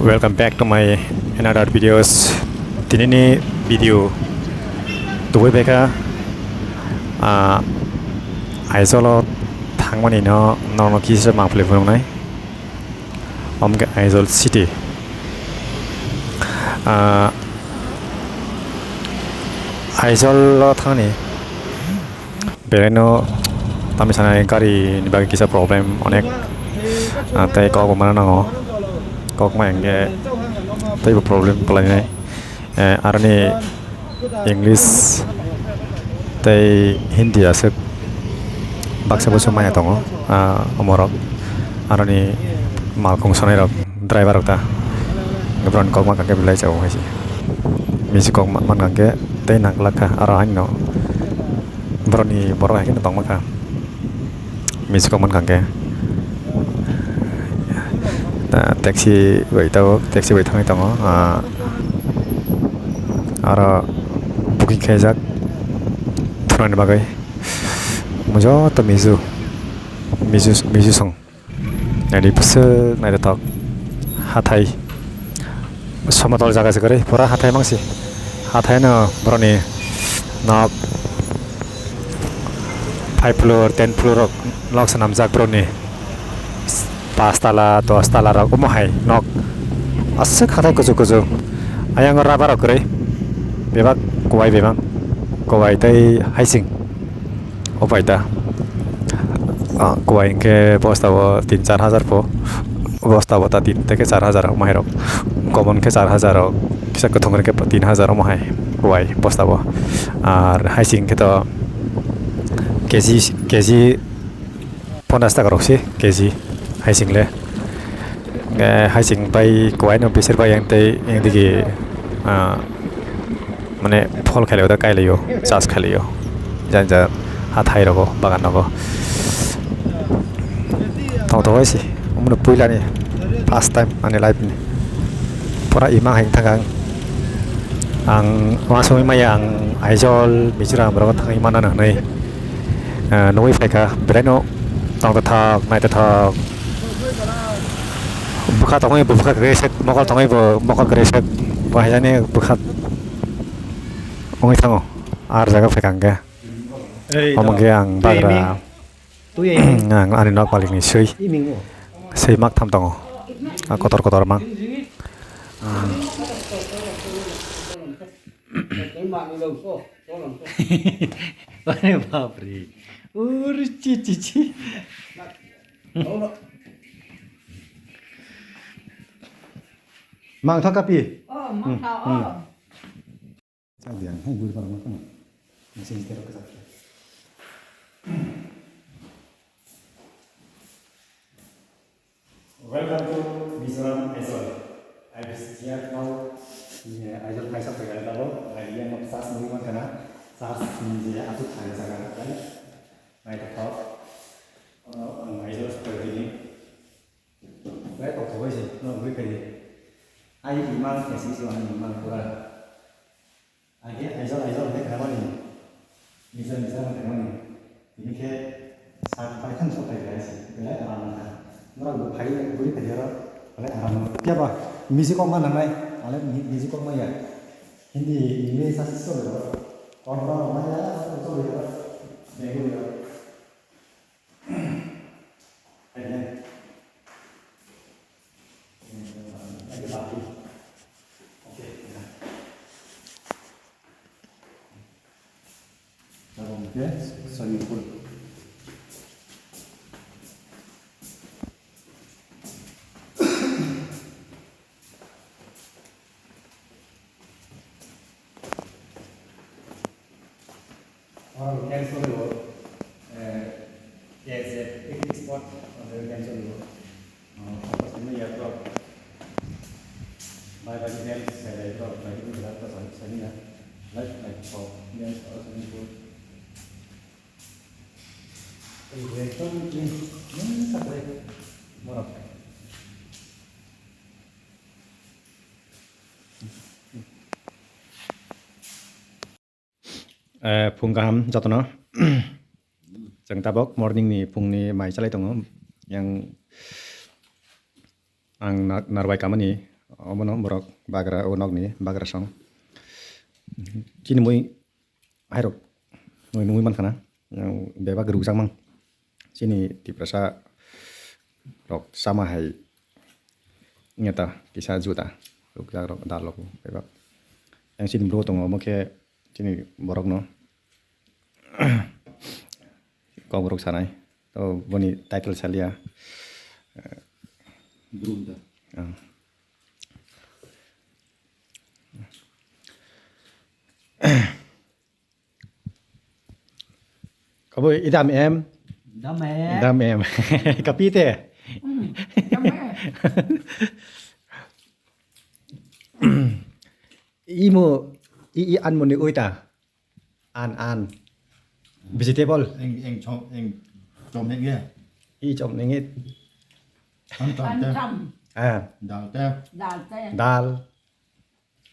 Welcome back to my another videos. Ini video tuh mereka Aizol thangmani no kisah mampu level nai. Ke Aizol city. Aizol thangni. Bereno tapi sana kari ni bagi kisah problem onek. Tapi kau kemana nango? Kok main ke tapi problem pelan ini arani English tapi Hindi asuk baksa bahasa maya tongo omorok arani malkong sonai rok driver ta gebron kok makan ke bilai jauh sih misi kok makan ke tapi nak laka arahan no broni borong aja tong maka misi kok makan ke taxi vậy thằng tao ara booking khai giác thuran bagai mujo to mizu song nari puse nari tak hathai somatol jaga sekali pura hathai mangsi hathai na broni na 5 floor 10 floor lok sanam jak broni 5 tala 10 tala ra umahai nok asik hatai kuzu ayang rabar okre bebak kuwai tai haising opaita kuwai ke posta wo 3-4 हजार po posta wo ta 3 থেকে 4,000 umahai rok common ke 4,000 kisa kothong ke 3,000 umahai kuwai posta wo ar haising ke to keji 50 টাকা রকছি কেজি হাইসিংলে হাইসিং বাই কোয়াইনো বিসের by yang digi মানে ফল খাইলেও তা কাইলেও চাষ খাইলেও জানজা হাথাই রগো বাগান রগো তো হয়েছে মনে পইলানি ফার্স্ট টাইম আনি life ni pura imang haing thangang ang masung maya ang Aizol Mizoram ro thang imana na nei noi faika breno tang ta thak nai ta thak buka tongai buka gresek mokal tongai mokal gresek bahayane buka ongai tango ar jaga fekangga omongge ang bagra ngang ani nok paling ni sei mak tham tongo kotor mang Pane bapre cici mang thak kapi mang thak sang diang hai guru parang mang mesin kero ke sakit Welcome to Mizoram Aizol. I visit here now. Ini Aizol Kaisa pegal tahu. Lagi yang sas mungkin karena sas ini dia aku tanya sangat kan. Naik ke top. Aizol seperti ini. Baik kok tahu sih. No gue kayak ai imang kasih suan imang pura. Akhir Aizol ini kenapa nih? Bisa kenapa nih? Ini kayak saat pakai sopai guys. Belai aman. Orang berpai boleh kerja oleh aram. Tiapa? Misi kok mana nai? Oleh misi kok mana ya? Ini sasi solo. Orang mana ya? Solo ya. Nego ya. Ayo. Lagi lagi. Oke. Lalu dia soli pun. Orang cancel dulu, yes, picnic spot orang cancel dulu. Apa sini ya drop, bagi dia saya drop, bagi dia berapa sini ya, like for dia harus ikut. Itu ini sampai morok. Punggam jatuh Jeng tabok morning ni pung ni mai chalai tongo yang ang narwai kamani Omono borok bagra onok ni bagra song. Kini mui airok mui man kana yang beba geruk sang mang. Sini di prasa rok sama hai ngeta kisah juta rok rok dalok beba. Yang sini bro tong omo ke sini borok no. Kau borok sanai. To boni title salia. Brunda. Kamu idam em, Dame. idam em, kapite. Dame. Imo i an moni uita, an vegetable. Anh chom anh nghe. I chom ningit, Anh chom te. Dal te. dal,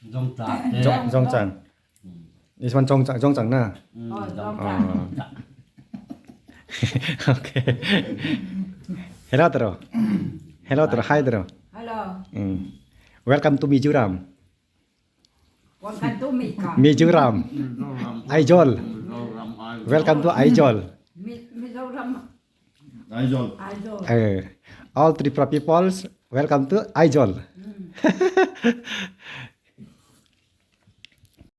Dòng trạc jong chang. This one jong chang na. Okay. Hello tero. Hello tero. Hi tero. Hello, Welcome to Mizoram. welcome to Mika. Mizoram. Aijol. Welcome to Aijol. Mizoram, Aizol. Idol. All Tripura peoples, welcome to Aijol.